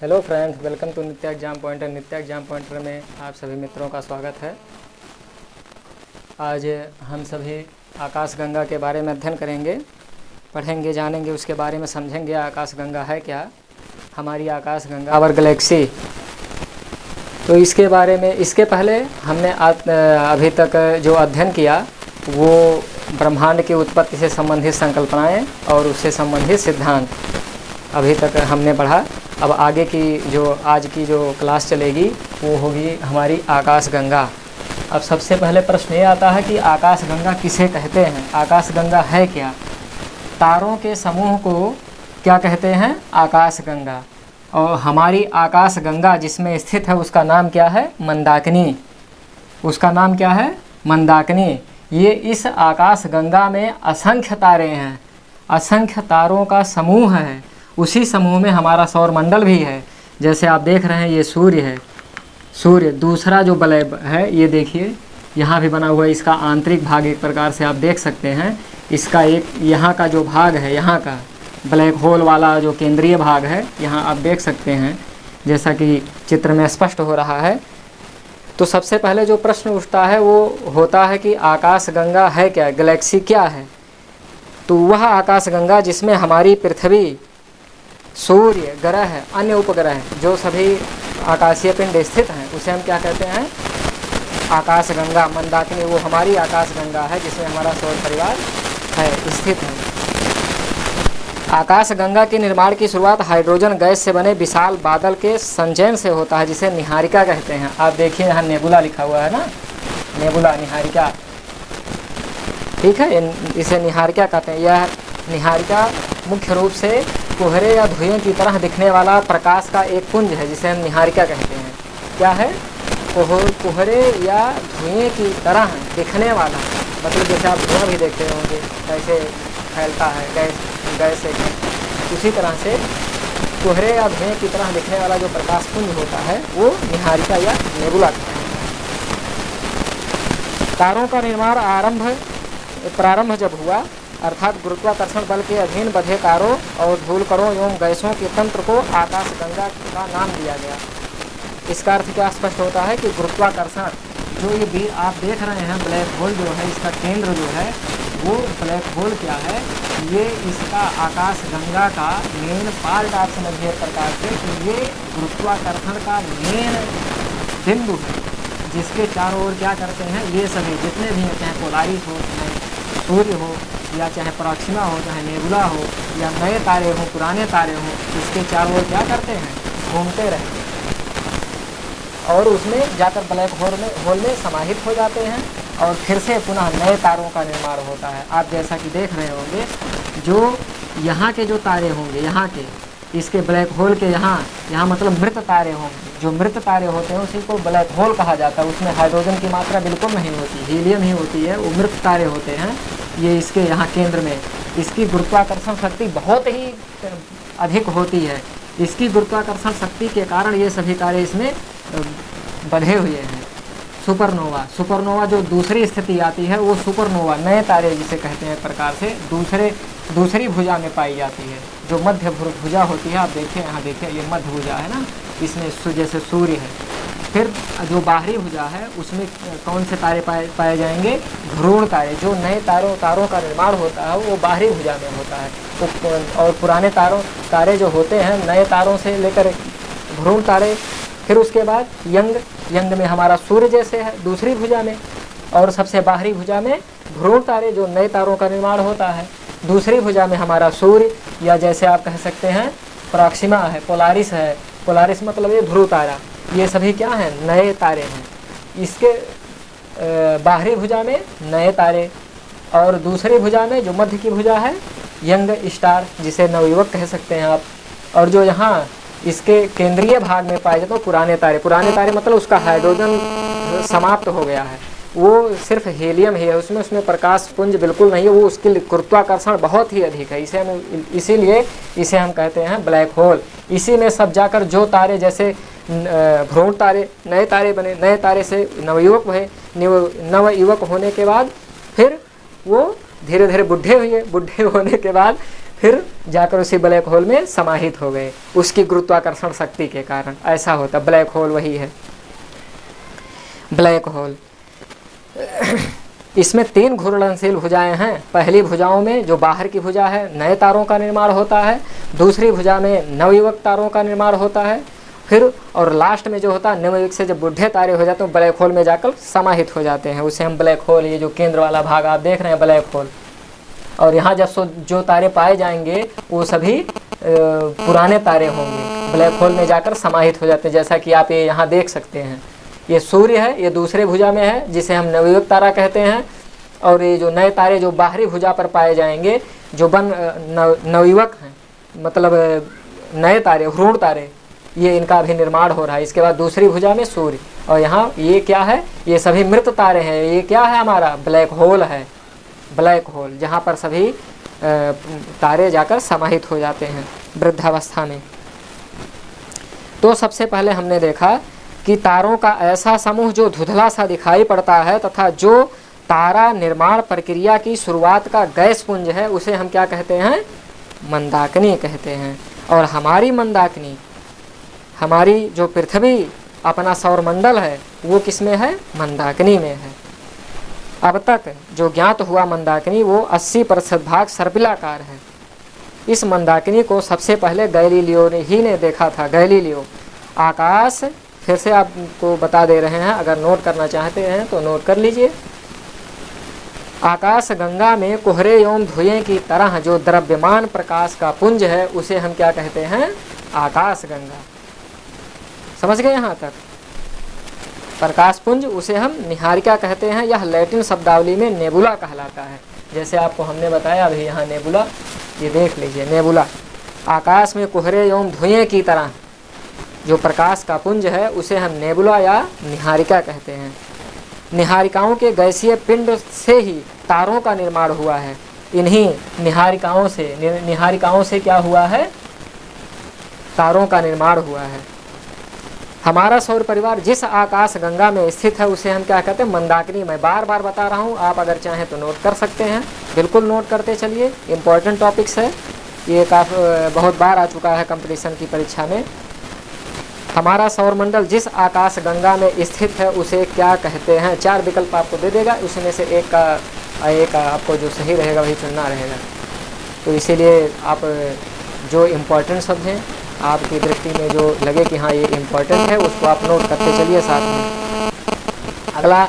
Hello friends, welcome to Nitya exam pointer. Nitya exam pointer में आप सभी मित्रों का स्वागत है। आज हम सभी आकाशगंगा के बारे में अध्ययन करेंगे, पढ़ेंगे, जानेंगे, उसके बारे में समझेंगे। आकाशगंगा है क्या, हमारी आकाशगंगा आवर गैलेक्सी। तो इसके बारे में, इसके पहले हमने अभी तक जो अध्ययन किया वो ब्रह्मांड की उत्पत्ति से संबंधित संकल्पनाएं और उससे संबंधित सिद्धांत अभी तक हमने पढ़ा। अब आगे की जो आज की जो क्लास चलेगी वो होगी हमारी आकाशगंगा। अब सबसे पहले प्रश्न ये आता है कि आकाशगंगा किसे कहते हैं, आकाशगंगा है क्या। तारों के समूह को क्या कहते हैं, आकाशगंगा। और हमारी आकाशगंगा जिसमें स्थित है उसका नाम क्या है, मंदाकिनी। उसका नाम क्या है, मंदाकिनी। ये इस आकाशगंगा में असंख्य तारे हैं, असंख्य तारों का समूह है। उसी समूह में हमारा सौरमंडल भी है। जैसे आप देख रहे हैं ये सूर्य है, सूर्य दूसरा जो बल्ब है, ये देखिए यहाँ भी बना हुआ है। इसका आंतरिक भाग एक प्रकार से आप देख सकते हैं। इसका एक यहाँ का जो भाग है, यहाँ का ब्लैक होल वाला जो केंद्रीय भाग है, यहाँ आप देख सकते हैं जैसा कि चित्र में स्पष्ट हो रहा है। तो सबसे पहले जो प्रश्न उठता है वो होता है कि आकाशगंगा है क्या, गैलेक्सी क्या है। तो वह आकाशगंगा जिसमें हमारी पृथ्वी, सूर्य, ग्रह, अन्य उपग्रह जो सभी आकाशीय पिंड स्थित हैं उसे हम क्या कहते हैं, आकाशगंगा। मंदाकिनी वो हमारी आकाशगंगा है जिसमें हमारा सौर परिवार है, स्थित है। आकाशगंगा के निर्माण की शुरुआत हाइड्रोजन गैस से बने विशाल बादल के संचयन से होता है जिसे निहारिका कहते हैं। आप देखिए यहाँ नेबुला लिखा हुआ है ना, नेबुला, निहारिका, ठीक है, इसे निहारिका कहते हैं। यह निहारिका मुख्य रूप से कोहरे या धुएं की तरह दिखने वाला प्रकाश का एक पुंज है जिसे हम निहारिका कहते हैं। क्या है, कोहरे या धुएं की तरह दिखने वाला, मतलब जैसे आप धुआं भी देखते होंगे कैसे फैलता है गैस से, उसी तरह से कोहरे या धुएं की तरह दिखने वाला जो प्रकाश पुंज होता है वो निहारिका या नेबुला कहते हैं। तारों का निर्माण प्रारंभ जब हुआ, अर्थात गुरुत्वाकर्षण बल के अधीन बंधे तारों और धूलकणों एवं गैसों के तंत्र को आकाशगंगा का नाम दिया गया। इसका अर्थ क्या स्पष्ट होता है कि गुरुत्वाकर्षण जो ये भी आप देख रहे हैं, ब्लैक होल जो है, इसका केंद्र जो है वो ब्लैक होल क्या है, ये इसका आकाशगंगा का मेन पार्ट आप समझिए प्रकार से कि ये गुरुत्वाकर्षण का मेन बिंदु है जिसके चारों ओर क्या करते हैं, ये सभी जितने भी हैं, चाहे पोलारिस हो, चाहे सूर्य हो, या चाहे प्रॉक्सिमा हो, चाहे नेबुला हो, या नए तारे हों, पुराने तारे हों, इसके चारों ओर क्या करते हैं, घूमते रहते हैं और उसमें जाकर ब्लैक होल में समाहित हो जाते हैं और फिर से पुनः नए तारों का निर्माण होता है। आप जैसा कि देख रहे होंगे, जो यहाँ के जो तारे होंगे, यहाँ के इसके ब्लैक होल के यहाँ मतलब मृत तारे होंगे। जो मृत तारे होते हैं उसी को ब्लैक होल कहा जाता है। उसमें हाइड्रोजन की मात्रा बिल्कुल नहीं होती, हीलियम ही होती है, वो मृत तारे होते हैं। ये इसके यहाँ केंद्र में इसकी गुरुत्वाकर्षण शक्ति बहुत ही अधिक होती है। इसकी गुरुत्वाकर्षण शक्ति के कारण ये सभी तारे इसमें बंधे हुए हैं। सुपरनोवा जो दूसरी स्थिति आती है वो सुपरनोवा, नए तारे जिसे कहते हैं प्रकार से, दूसरी भुजा में पाई जाती है। जो मध्य भुजा होती है, आप देखिए यहाँ देखिए, ये मध्य भुजा है ना, इसमें जैसे सूर्य है। फिर जो बाहरी भुजा है उसमें कौन से तारे पाए जाएंगे, भ्रूण तारे। जो नए तारों का निर्माण होता है वो बाहरी भुजा में होता है। तो और पुराने तारे जो होते हैं, नए तारों से लेकर भ्रूण तारे। फिर उसके बाद यंग में हमारा सूर्य जैसे है दूसरी भुजा में, और सबसे बाहरी भुजा में भ्रूण तारे जो नए तारों का निर्माण होता है। दूसरी भुजा में हमारा सूर्य, या जैसे आप कह सकते हैं प्रॉक्सिमा है, पोलारिस है। पोलारिस मतलब ये ध्रुव तारा। ये सभी क्या हैं, नए तारे हैं। इसके बाहरी भुजा में नए तारे और दूसरी भुजा में जो मध्य की भुजा है, यंग स्टार जिसे नवयुवक कह सकते हैं आप। और जो यहाँ इसके केंद्रीय भाग में पाए जाते हैं पुराने तारे मतलब उसका हाइड्रोजन समाप्त हो गया है, वो सिर्फ हीलियम ही है, उसमें प्रकाश पुंज बिल्कुल नहीं है, वो उसकी गुरुत्वाकर्षण बहुत ही अधिक है। इसीलिए इसे हम कहते हैं ब्लैक होल। इसी में सब जाकर जो तारे जैसे भ्रूण तारे, नए तारे बने, नए तारे से नवयुवक हुए, नवयुवक होने के बाद फिर वो धीरे धीरे बुढ़े होने के बाद फिर जाकर उसी ब्लैक होल में समाहित हो गए उसकी गुरुत्वाकर्षण शक्ति के कारण। ऐसा होता, ब्लैक होल वही है ब्लैक होल। इसमें 3 घूर्णनशील भुजाएं हैं। पहली भुजाओं में जो बाहर की भुजा है नए तारों का निर्माण होता है, दूसरी भुजा में नवयुवक तारों का निर्माण होता है, फिर और लास्ट में जो होता है नवयुवक से जब बुढ़े तारे हो जाते हैं ब्लैक होल में जाकर समाहित हो जाते हैं, उसे हम ब्लैक होल, ये जो केंद्र वाला भाग आप देख रहे हैं ब्लैक होल। और यहाँ जब जो तारे पाए जाएंगे वो सभी पुराने तारे होंगे, ब्लैक होल में जाकर समाहित हो जाते हैं। जैसा कि आप ये यहाँ देख सकते हैं, ये सूर्य है, ये दूसरे भुजा में है जिसे हम नवयुवक तारा कहते हैं, और ये जो नए तारे जो बाहरी भुजा पर पाए जाएंगे जो नवयुवक हैं, मतलब नए तारे, भ्रूण तारे, ये इनका अभी निर्माण हो रहा है। इसके बाद दूसरी भुजा में सूर्य, और यहाँ ये क्या है, ये सभी मृत तारे हैं। ये क्या है, हमारा ब्लैक होल है, ब्लैक होल, जहाँ पर सभी तारे जाकर समाहित हो जाते हैं वृद्धावस्था में। तो सबसे पहले हमने देखा कि तारों का ऐसा समूह जो धुंधला सा दिखाई पड़ता है तथा जो तारा निर्माण प्रक्रिया की शुरुआत का गैस पुंज है उसे हम क्या कहते हैं, मंदाकिनी कहते हैं। और हमारी मंदाकिनी, हमारी जो पृथ्वी अपना सौरमंडल है वो किस में है, मंदाकिनी में है। अब तक जो ज्ञात हुआ मंदाकिनी वो 80% भाग सर्पिलाकार है। इस मंदाकिनी को सबसे पहले गैलीलियो ही ने देखा था। गैलीलियो आकाश, फिर से आपको बता दे रहे हैं, अगर नोट करना चाहते हैं तो नोट कर लीजिए। आकाश गंगा में कोहरे एवं धुएं की तरह जो द्रव्यमान प्रकाश का पुंज है उसे हम क्या कहते हैं, आकाश गंगा। समझ गए यहाँ तक? प्रकाश पुंज उसे हम निहारिका कहते हैं। यह लैटिन शब्दावली में नेबुला कहलाता है। जैसे आपको हमने बताया अभी, यहाँ नेबुला, ये देख लीजिए नेबुला। आकाश में कोहरे एवं धुएं की तरह जो प्रकाश का पुंज है उसे हम नेबुला या निहारिका कहते हैं। निहारिकाओं के गैसीय पिंड से ही तारों का निर्माण हुआ है। इन्हीं निहारिकाओं से क्या हुआ है, तारों का निर्माण हुआ है। हमारा सौर परिवार जिस आकाश गंगा में स्थित है उसे हम क्या कहते हैं, मंदाकिनी। मैं बार बार बता रहा हूँ, आप अगर चाहें तो नोट कर सकते हैं, बिल्कुल नोट करते चलिए। इम्पोर्टेंट टॉपिक्स है ये, काफ़ी बहुत बार आ चुका है कंपटीशन की परीक्षा में। हमारा सौरमंडल जिस आकाश गंगा में स्थित है उसे क्या कहते हैं। 4 विकल्प आपको दे देगा, उसमें से एक का आपको जो सही रहेगा वही चुनना रहेगा। तो इसीलिए आप जो इम्पोर्टेंट शब्द हैं आपकी दृष्टि में जो लगे कि हाँ ये इम्पोर्टेंट है उसको आप नोट करते चलिए साथ में। अगला,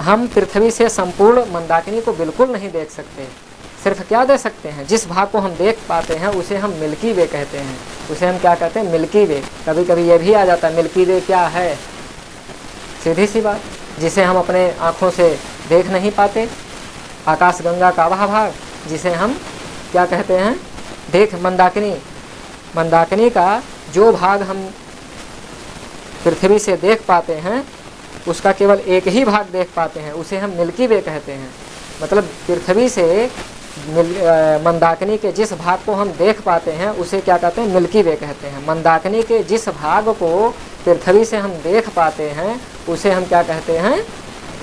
हम पृथ्वी से संपूर्ण मंदाकिनी को बिल्कुल नहीं देख सकते। सिर्फ क्या दे सकते हैं, जिस भाग को हम देख पाते हैं उसे हम मिल्की वे कहते हैं। उसे हम क्या कहते हैं, मिल्की वे। कभी कभी ये भी आ जाता है मिल्की वे क्या है, सीधी सी बात, जिसे हम अपने आँखों से देख नहीं पाते। आकाश गंगा का वह भाग जिसे हम क्या कहते हैं, देख, मंदाकिनी। मंदाकिनी का जो भाग हम पृथ्वी से देख पाते हैं उसका केवल एक ही भाग देख पाते हैं, उसे हम मिल्की वे कहते हैं। मतलब पृथ्वी से मंदाकिनी के जिस भाग को हम देख पाते हैं उसे क्या कहते हैं, मिल्की वे कहते हैं। मंदाकिनी के जिस भाग को पृथ्वी से हम देख पाते हैं उसे हम क्या कहते हैं,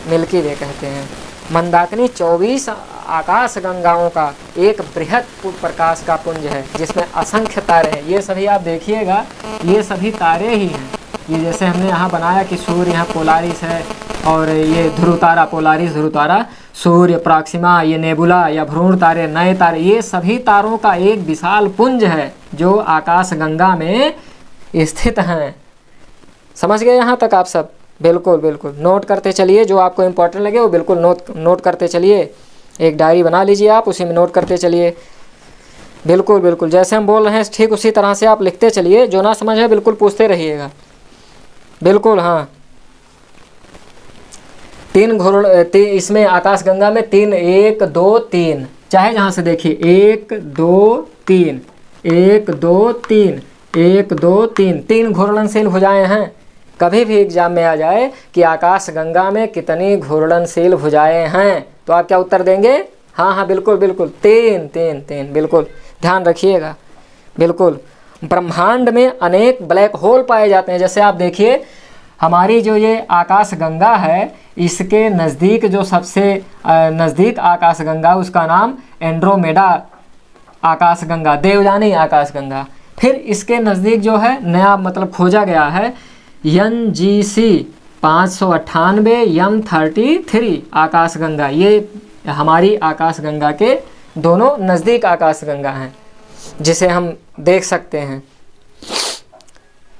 मिल्की वे कहते हैं। मंदाकिनी 24 आकाश गंगाओं का एक बृहद प्रकाश का पुंज है जिसमें असंख्य तारे हैं। ये सभी आप देखिएगा, ये सभी तारे ही हैं। ये जैसे हमने यहाँ बनाया कि सूर्य यहाँ पोलारिस है, और ये ध्रुव तारा, पोलारिस ध्रुव तारा, सूर्य, प्रॉक्सिमा, ये नेबुला या भ्रूण तारे, नए तारे, ये सभी तारों का एक विशाल पुंज है जो आकाश गंगा में स्थित हैं। समझ गए यहाँ तक आप सब? बिल्कुल बिल्कुल नोट करते चलिए, जो आपको इम्पोर्टेंट लगे वो बिल्कुल नोट करते चलिए। एक डायरी बना लीजिए आप, उसी में नोट करते चलिए। बिल्कुल बिल्कुल जैसे हम बोल रहे हैं ठीक उसी तरह से आप लिखते चलिए। जो ना समझ है बिल्कुल पूछते रहिएगा। बिल्कुल हाँ, 3 इसमें आकाश गंगा में 3, 1 2 3, चाहे जहाँ से देखिए 1 2 3, 1 2 3, 1 2 3, 3 घूर्णनशील भुजाएं हैं। कभी भी एग्जाम में आ जाए कि आकाश गंगा में कितनी घूर्णनशील भुजाएं हैं तो आप क्या उत्तर देंगे? हाँ हाँ बिल्कुल बिल्कुल 3 3 3, बिल्कुल ध्यान रखिएगा। बिल्कुल ब्रह्मांड में अनेक ब्लैक होल पाए जाते हैं। जैसे आप देखिए हमारी जो ये आकाश गंगा है इसके नज़दीक जो सबसे नज़दीक आकाश गंगा उसका नाम एंड्रोमेडा आकाशगंगा, देवयानी आकाशगंगा। फिर इसके नज़दीक जो है नया मतलब खोजा गया है NGC 598 M33 आकाशगंगा। ये हमारी आकाशगंगा के दोनों नज़दीक आकाशगंगा हैं जिसे हम देख सकते हैं।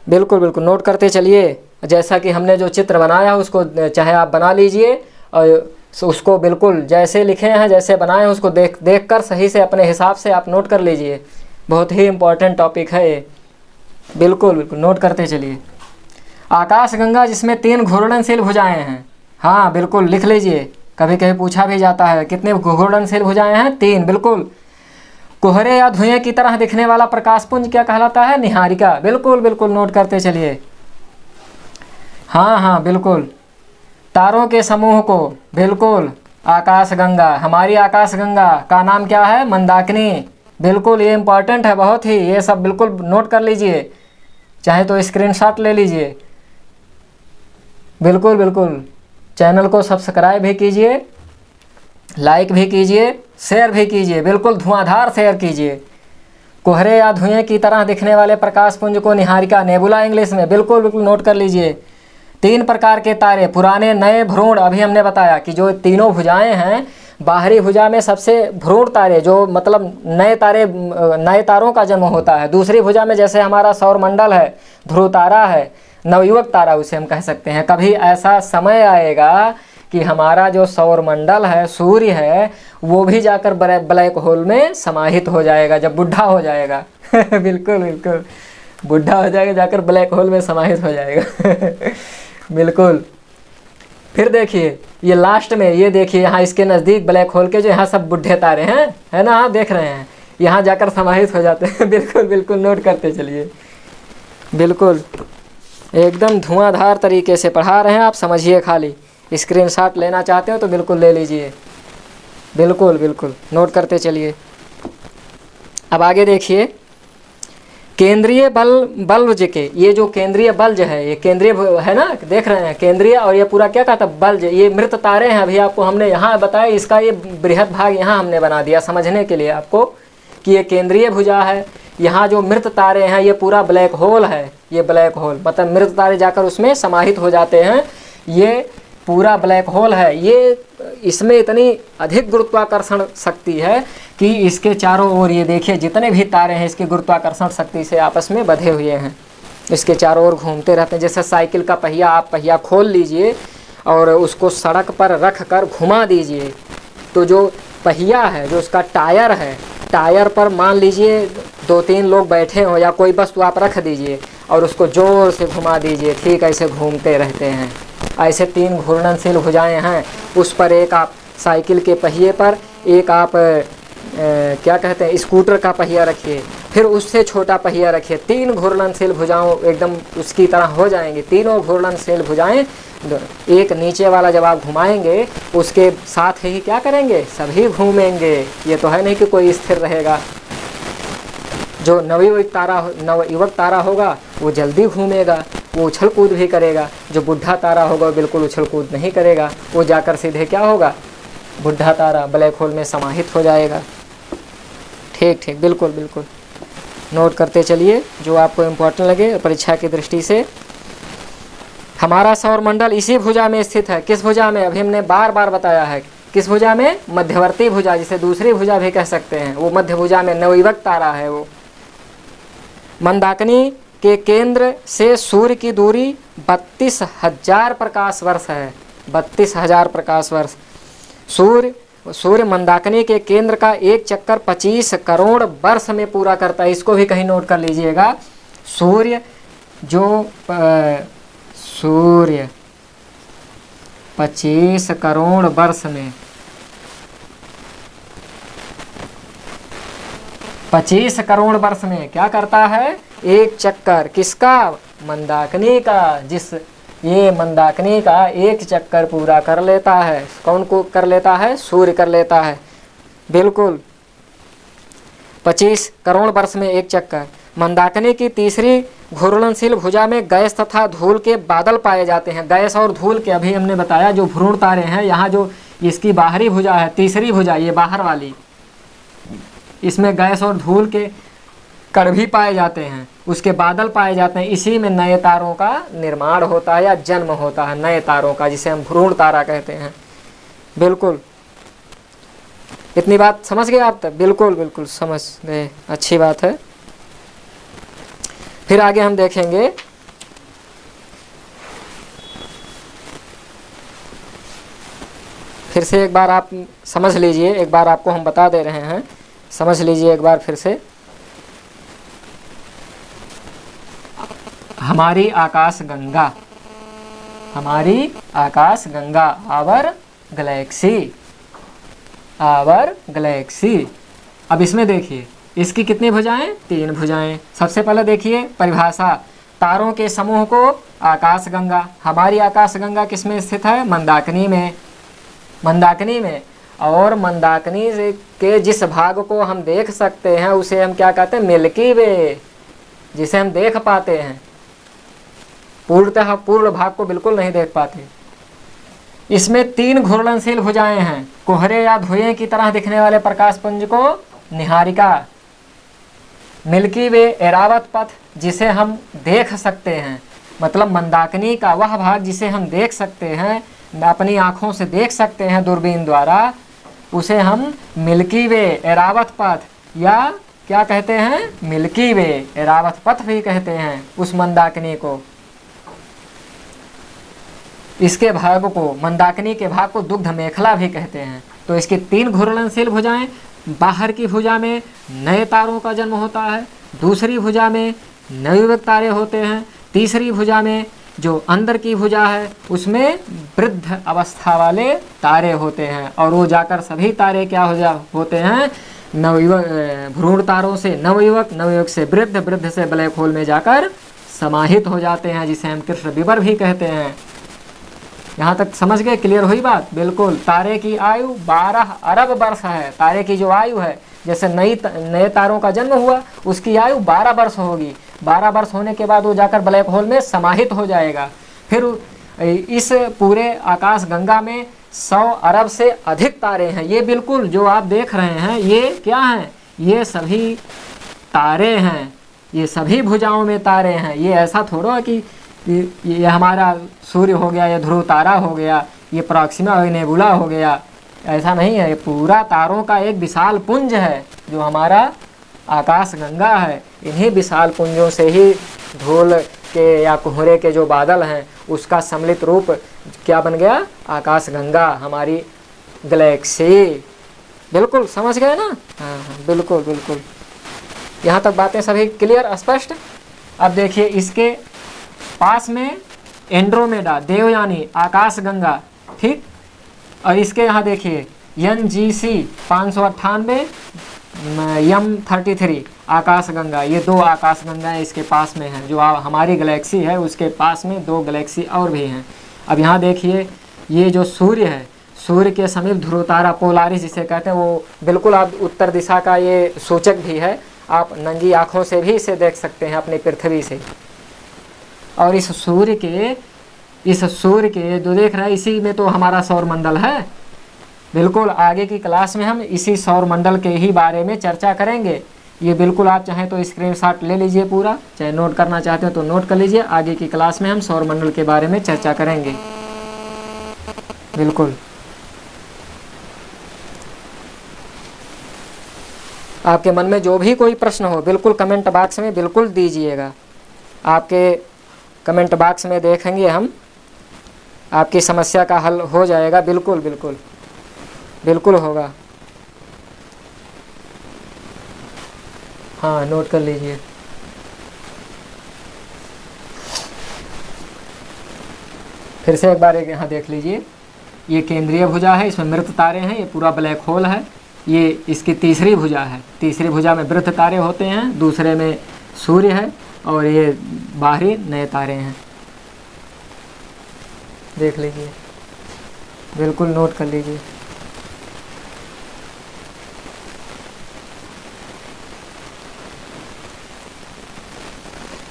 बिल्कुल बिल्कुल नोट करते चलिए। जैसा कि हमने जो चित्र बनाया उसको चाहे आप बना लीजिए और उसको बिल्कुल जैसे लिखे हैं जैसे बनाए हैं उसको देख कर सही से अपने हिसाब से आप नोट कर लीजिए। बहुत ही इम्पोर्टेंट टॉपिक है ये। बिल्कुल बिल्कुल नोट करते चलिए। आकाशगंगा जिसमें 3 घूर्णनशील भुजाएं हैं। हाँ बिल्कुल लिख लीजिए, कभी कभी पूछा भी जाता है कितने घूर्णनशील भुजाएं हैं? 3। बिल्कुल। कोहरे या धुएं की तरह दिखने वाला प्रकाशपुंज क्या कहलाता है? निहारिका। बिल्कुल बिल्कुल नोट करते चलिए। हाँ हाँ बिल्कुल। तारों के समूह को, बिल्कुल आकाशगंगा, हमारी आकाशगंगा का नाम क्या है? मंदाकिनी। बिल्कुल ये इम्पॉर्टेंट है बहुत ही, ये सब बिल्कुल नोट कर लीजिए, चाहे तो स्क्रीनशॉट ले लीजिए। बिल्कुल बिल्कुल चैनल को सब्सक्राइब भी कीजिए, लाइक भी कीजिए, शेयर भी कीजिए, बिल्कुल धुआंधार शेयर कीजिए। कोहरे या धुएं की तरह दिखने वाले प्रकाशपुंज को निहारिका, नेबुला इंग्लिश में, बिल्कुल बिल्कुल नोट कर लीजिए। 3 प्रकार के तारे, पुराने नए भ्रूण। अभी हमने बताया कि जो तीनों भुजाएं हैं, बाहरी भुजा में सबसे भ्रूण तारे जो मतलब नए तारों का जन्म होता है। दूसरी भुजा में जैसे हमारा सौरमंडल है, ध्रुव तारा है, नवयुवक तारा उसे हम कह सकते हैं। कभी ऐसा समय आएगा कि हमारा जो सौरमंडल है, सूर्य है, वो भी जाकर ब्लैक होल में समाहित हो जाएगा जब बुढ़ा हो जाएगा। बिल्कुल बिल्कुल बुढ़ा हो जाएगा, जाकर ब्लैक होल में समाहित हो जाएगा। बिल्कुल। फिर देखिए ये लास्ट में, ये देखिए यहाँ इसके नज़दीक ब्लैक होल के जो यहाँ सब बुढ़े तारे हैं, है ना, आप देख रहे हैं, यहाँ जाकर समाहित हो जाते हैं। बिल्कुल बिल्कुल नोट करते चलिए। बिल्कुल एकदम धुआंधार तरीके से पढ़ा रहे हैं आप, समझिए। खाली स्क्रीनशॉट लेना चाहते हो तो बिल्कुल ले लीजिए। बिल्कुल बिल्कुल नोट करते चलिए। अब आगे देखिए, केंद्रीय बल्ज के, ये जो केंद्रीय बल्ज है, ये केंद्रीय है ना, देख रहे हैं केंद्रीय, और ये पूरा क्या कहता है? बल्ज। ये मृत तारे हैं। अभी आपको हमने यहाँ बताया, इसका ये बृहद भाग यहाँ हमने बना दिया समझने के लिए आपको कि ये केंद्रीय भुजा है। यहाँ जो मृत तारे हैं ये पूरा ब्लैक होल है। ये ब्लैक होल मतलब मृत तारे जाकर उसमें समाहित हो जाते हैं। ये पूरा ब्लैक होल है। ये इसमें इतनी अधिक गुरुत्वाकर्षण शक्ति है कि इसके चारों ओर ये देखिए जितने भी तारे हैं इसकी गुरुत्वाकर्षण शक्ति से आपस में बंधे हुए हैं, इसके चारों ओर घूमते रहते हैं। जैसे साइकिल का पहिया, आप पहिया खोल लीजिए और उसको सड़क पर रख कर घुमा दीजिए, तो जो पहिया है, जो उसका टायर है, टायर पर मान लीजिए 2-3 लोग बैठे हो या कोई वस्तु आप रख दीजिए और उसको जोर से घुमा दीजिए, ठीक ऐसे घूमते रहते हैं। ऐसे 3 घूर्णनशील भुजाएं हैं। उस पर एक आप साइकिल के पहिए पर, एक आप क्या कहते हैं स्कूटर का पहिया रखिए, फिर उससे छोटा पहिया रखिए। 3 घूर्णनशील भुजाओं एकदम उसकी तरह हो जाएंगी। तीनों घूर्णनशील भुजाएं, एक नीचे वाला जब आप घुमाएंगे उसके साथ ही क्या करेंगे? सभी घूमेंगे। ये तो है नहीं कि कोई स्थिर रहेगा। जो नवयुवक तारा होगा वो जल्दी घूमेगा, वो उछल कूद भी करेगा। जो बुढ़ा तारा होगा वो बिल्कुल उछल कूद नहीं करेगा, वो जाकर सीधे क्या होगा? बुढ़ा तारा ब्लैक होल में समाहित हो जाएगा। ठीक ठीक बिल्कुल बिल्कुल नोट करते चलिए जो आपको इम्पोर्टेंट लगे परीक्षा की दृष्टि से। हमारा सौरमंडल इसी भुजा में स्थित है। किस भुजा में? अभी हमने बार बार बताया है। किस भुजा में? मध्यवर्ती भुजा, जिसे दूसरी भुजा भी कह सकते हैं। वो मध्य भुजा में नवयुवक तारा है वो। मंदाकिनी के केंद्र से सूर्य की दूरी 32,000 प्रकाश वर्ष है। 32,000 प्रकाश वर्ष। सूर्य मंदाकिनी के केंद्र का एक चक्कर 25 करोड़ वर्ष में पूरा करता है। इसको भी कहीं नोट कर लीजिएगा। सूर्य 25 करोड़ वर्ष में 25 करोड़ वर्ष में क्या करता है? एक चक्कर। किसका? मंदाकिनी का। ये मंदाकिनी का एक चक्कर पूरा कर लेता है। कौन को कर लेता है? सूर्य कर लेता है। बिल्कुल 25 करोड़ वर्ष में एक चक्कर। मंदाकिनी की तीसरी घूर्णनशील भुजा में गैस तथा धूल के बादल पाए जाते हैं। गैस और धूल के अभी हमने बताया जो भ्रूण तारे हैं, यहाँ जो इसकी बाहरी भुजा है, तीसरी भुजा, ये बाहर वाली, इसमें गैस और धूल के कण भी पाए जाते हैं, उसके बादल पाए जाते हैं। इसी में नए तारों का निर्माण होता है या जन्म होता है नए तारों का, जिसे हम भ्रूण तारा कहते हैं। बिल्कुल, इतनी बात समझ गए आप तक? बिल्कुल बिल्कुल समझ गए, अच्छी बात है। फिर आगे हम देखेंगे फिर से एक बार आप समझ लीजिए, एक बार आपको हम बता दे रहे हैं, समझ लीजिए एक बार फिर से। हमारी आकाश गंगा, हमारी आकाश गंगा, आवर गैलेक्सी, आवर गैलेक्सी। अब इसमें देखिए, इसकी कितनी भुजाएं? 3 भुजाएं। सबसे पहले देखिए परिभाषा, तारों के समूह को आकाश गंगा। हमारी आकाश गंगा किसमें स्थित है? मंदाकिनी में, मंदाकिनी में। और मंदाकिनी के जिस भाग को हम देख सकते हैं उसे हम क्या कहते हैं? मिल्की वे, जिसे हम देख पाते हैं। पूर्णतः पूर्ण भाग को बिल्कुल नहीं देख पाते। इसमें 3 घूर्णनशील भुजाएं हैं। कोहरे या धुएं की तरह दिखने वाले प्रकाश पुंज को निहारिका, मिल्की वे, एरावत पथ जिसे हम देख सकते हैं, मतलब मंदाकिनी का वह भाग जिसे हम देख सकते हैं, अपनी आँखों से देख सकते हैं दूरबीन द्वारा, उसे हम मिल्की वे, एरावत पथ या क्या कहते हैं? मिल्की वे, एरावत पथ भी कहते हैं उस मंदाकिनी को। इसके भाग को, मंदाकिनी के भाग को दुग्ध मेखला भी कहते हैं। तो इसकी 3 घूर्णनशील भुजाएं, बाहर की भुजा में नए तारों का जन्म होता है, दूसरी भुजा में नवयुवक तारे होते हैं, तीसरी भुजा में जो अंदर की भुजा है उसमें वृद्ध अवस्था वाले तारे होते हैं। और वो जाकर सभी तारे क्या होते हैं? नवयुवक, भ्रूण तारों से नवयुवक, नवयुवक से वृद्ध, वृद्ध से ब्लैक होल में जाकर समाहित हो जाते हैं, जिसे हम कृष्ण विवर भी कहते हैं। यहाँ तक समझ गए? क्लियर हुई बात? बिल्कुल। तारे की आयु 12 अरब वर्ष है। तारे की जो आयु है, जैसे नए तारों का जन्म हुआ, उसकी आयु 12 वर्ष होगी। 12 वर्ष होने के बाद वो जाकर ब्लैक होल में समाहित हो जाएगा। फिर इस पूरे आकाश गंगा में 100 अरब से अधिक तारे हैं। ये बिल्कुल जो आप देख रहे हैं, ये क्या हैं? ये सभी तारे हैं, ये सभी भुजाओं में तारे हैं। ये ऐसा थोड़ा है कि ये हमारा सूर्य हो गया, ये ध्रुव तारा हो गया, ये प्रॉक्सिमा और नेबुला हो गया, ऐसा नहीं है। ये पूरा तारों का एक विशाल पुंज है जो हमारा आकाश गंगा है। इन्हीं विशाल पुंजों से ही धूल के या कोहरे के जो बादल हैं उसका सम्मिलित रूप क्या बन गया? आकाश गंगा, हमारी गैलेक्सी। बिल्कुल समझ गए ना? हाँ हाँ, बिल्कुल बिल्कुल। यहाँ तक बातें सभी क्लियर, स्पष्ट? अब देखिए, इसके पास में एंड्रोमेडा, देवयानी, आकाश गंगा, ठीक। और इसके यहाँ देखिए NGC 598, M33 आकाश गंगा। ये 2 आकाश गंगाएं इसके पास में हैं। जो हमारी गैलेक्सी है उसके पास में 2 गैलेक्सी और भी हैं। अब यहाँ देखिए, ये जो सूर्य है, सूर्य के समीप ध्रुव तारा, पोलारिस जिसे कहते हैं, वो बिल्कुल आप उत्तर दिशा का ये सूचक भी है। आप नंगी आँखों से भी इसे देख सकते हैं अपनी पृथ्वी से। और इस सूर्य के जो देख रहा है, इसी में तो हमारा सौर मंडल है। बिल्कुल, आगे की क्लास में हम इसी सौर मंडल के ही बारे में चर्चा करेंगे। ये बिल्कुल आप चाहें तो स्क्रीनशॉट ले लीजिए पूरा, चाहे नोट करना चाहते हो तो नोट कर लीजिए। आगे की क्लास में हम सौर मंडल के बारे में चर्चा करेंगे। बिल्कुल, आपके मन में जो भी कोई प्रश्न हो बिल्कुल कमेंट बॉक्स में बिल्कुल दीजिएगा। आपके कमेंट बॉक्स में देखेंगे हम, आपकी समस्या का हल हो जाएगा। बिल्कुल बिल्कुल बिल्कुल होगा। हाँ, नोट कर लीजिए। फिर से एक बार यहाँ देख लीजिए, ये केंद्रीय भुजा है, इसमें मृत तारे हैं, ये पूरा ब्लैक होल है। ये इसकी तीसरी भुजा है, तीसरी भुजा में मृत तारे होते हैं, दूसरे में सूर्य है और ये बाहरी नए तारे हैं। देख लीजिए, बिल्कुल नोट कर लीजिए।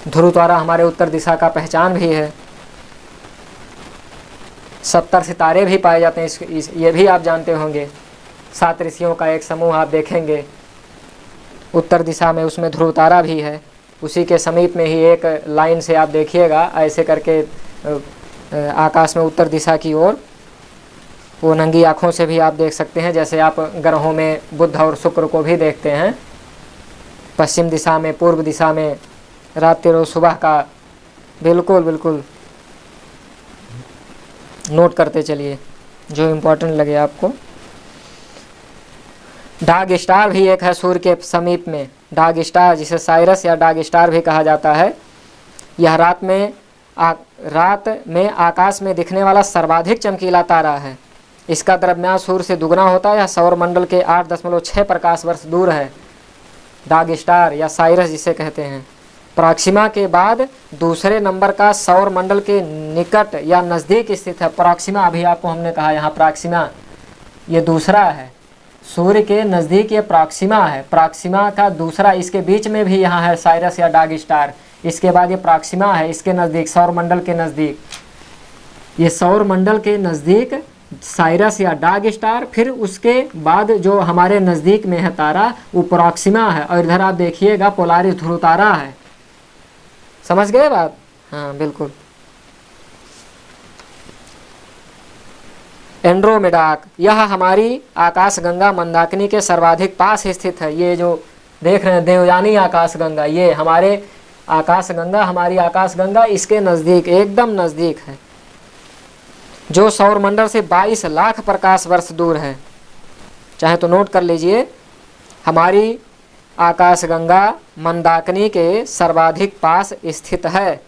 ध्रुव तारा हमारे उत्तर दिशा का पहचान भी है। 70 सितारे भी पाए जाते हैं। ये भी आप जानते होंगे। 7 ऋषियों का एक समूह आप देखेंगे, उत्तर दिशा में उसमें ध्रुव तारा भी है। उसी के समीप में ही एक लाइन से आप देखिएगा ऐसे करके आकाश में उत्तर दिशा की ओर, वो नंगी आँखों से भी आप देख सकते हैं, जैसे आप ग्रहों में बुध और शुक्र को भी देखते हैं। पश्चिम दिशा में, पूर्व दिशा में, रात्रि और सुबह का बिल्कुल बिल्कुल नोट करते चलिए जो इम्पोर्टेंट लगे आपको। डार्क स्टार भी एक है सूर्य के समीप में। डार्क स्टार जिसे साइरस या डार्क स्टार भी कहा जाता है, यह रात में आकाश में दिखने वाला सर्वाधिक चमकीला तारा है। इसका द्रव्यमान सूर्य से दुगना होता है। यह सौर मंडल के 8.6 प्रकाश वर्ष दूर है। डार्क स्टार या साइरस जिसे कहते हैं, प्रॉक्सिमा के बाद दूसरे नंबर का सौर मंडल के निकट या नज़दीक स्थित है। प्रॉक्सिमा अभी आपको हमने कहा, यहाँ प्रॉक्सिमा ये दूसरा है, सूर्य के नज़दीक ये प्रॉक्सिमा है। प्रॉक्सिमा का दूसरा, इसके बीच में भी यहाँ है साइरस या डार्क स्टार। इसके बाद ये प्रॉक्सिमा है, इसके नज़दीक सौर मंडल के नज़दीक, ये सौर मंडल के नज़दीक साइरस या डार्क स्टार। फिर उसके बाद जो हमारे नज़दीक में है तारा वो प्रॉक्सिमा है। और इधर आप देखिएगा पोलारिस ध्रुव तारा है। समझ गए बात? हाँ बिल्कुल। एंड्रोमेडा, यह हमारी आकाशगंगा मंदाकिनी के सर्वाधिक पास स्थित है। ये जो देख रहे हैं देवयानी आकाशगंगा, ये हमारे आकाशगंगा, हमारी आकाशगंगा इसके नज़दीक, एकदम नज़दीक है, जो सौरमंडल से 22 लाख प्रकाश वर्ष दूर है। चाहे तो नोट कर लीजिए, हमारी आकाशगंगा मंदाकिनी के सर्वाधिक पास स्थित है।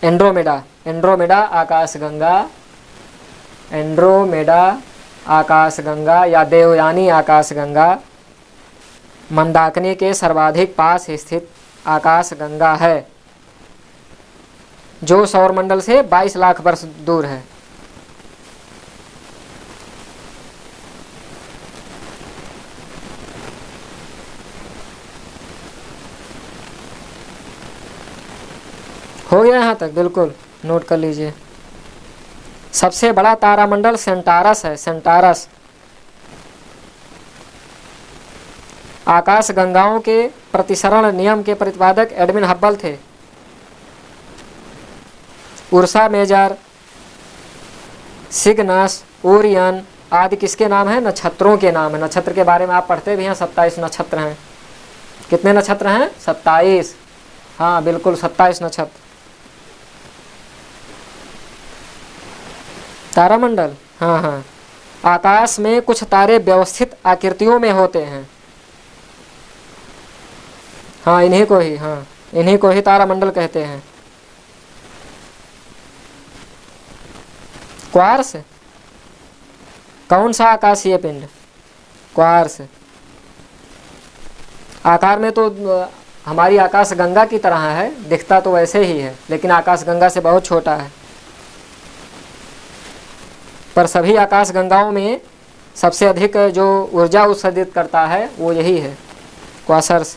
एंड्रोमेडा, एंड्रोमेडा आकाशगंगा, एंड्रोमेडा आकाशगंगा या देवयानी आकाशगंगा मंदाकिनी के सर्वाधिक पास स्थित आकाशगंगा है, जो सौरमंडल से 22 लाख वर्ष दूर है। हो गया यहाँ तक? बिल्कुल नोट कर लीजिए। सबसे बड़ा तारामंडल सेंटारस है। सेंटारस आकाश गंगाओं के प्रतिसरण नियम के प्रतिपादक एडविन हब्बल थे। उर्सा मेजर, सिग्नस, ओरियन आदि किसके नाम है? नक्षत्रों के नाम है। नक्षत्र के बारे में आप पढ़ते भी हैं, 27 नक्षत्र हैं। कितने नक्षत्र हैं? 27। हाँ बिल्कुल 27 नक्षत्र। तारामंडल, हाँ हाँ, आकाश में कुछ तारे व्यवस्थित आकृतियों में होते हैं। हाँ इन्हीं को ही, हाँ इन्हीं को ही तारामंडल कहते हैं। क्वार्स, कौन सा आकाशीय पिंड? क्वार्स। आकार में तो हमारी आकाश गंगा की तरह है, दिखता तो वैसे ही है, लेकिन आकाश गंगा से बहुत छोटा है। पर सभी आकाश गंगाओं में सबसे अधिक जो ऊर्जा उत्सर्जित करता है वो यही है, क्वासर्स।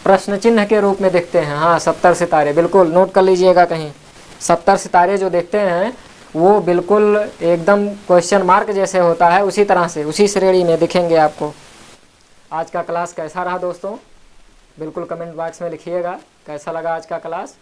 प्रश्न चिन्ह के रूप में दिखते हैं। हाँ 70 सितारे, बिल्कुल नोट कर लीजिएगा कहीं। 70 सितारे जो देखते हैं वो बिल्कुल एकदम क्वेश्चन मार्क जैसे होता है, उसी तरह से, उसी श्रेणी में दिखेंगे आपको। आज का क्लास कैसा रहा दोस्तों? बिल्कुल कमेंट बॉक्स में लिखिएगा कैसा लगा आज का क्लास।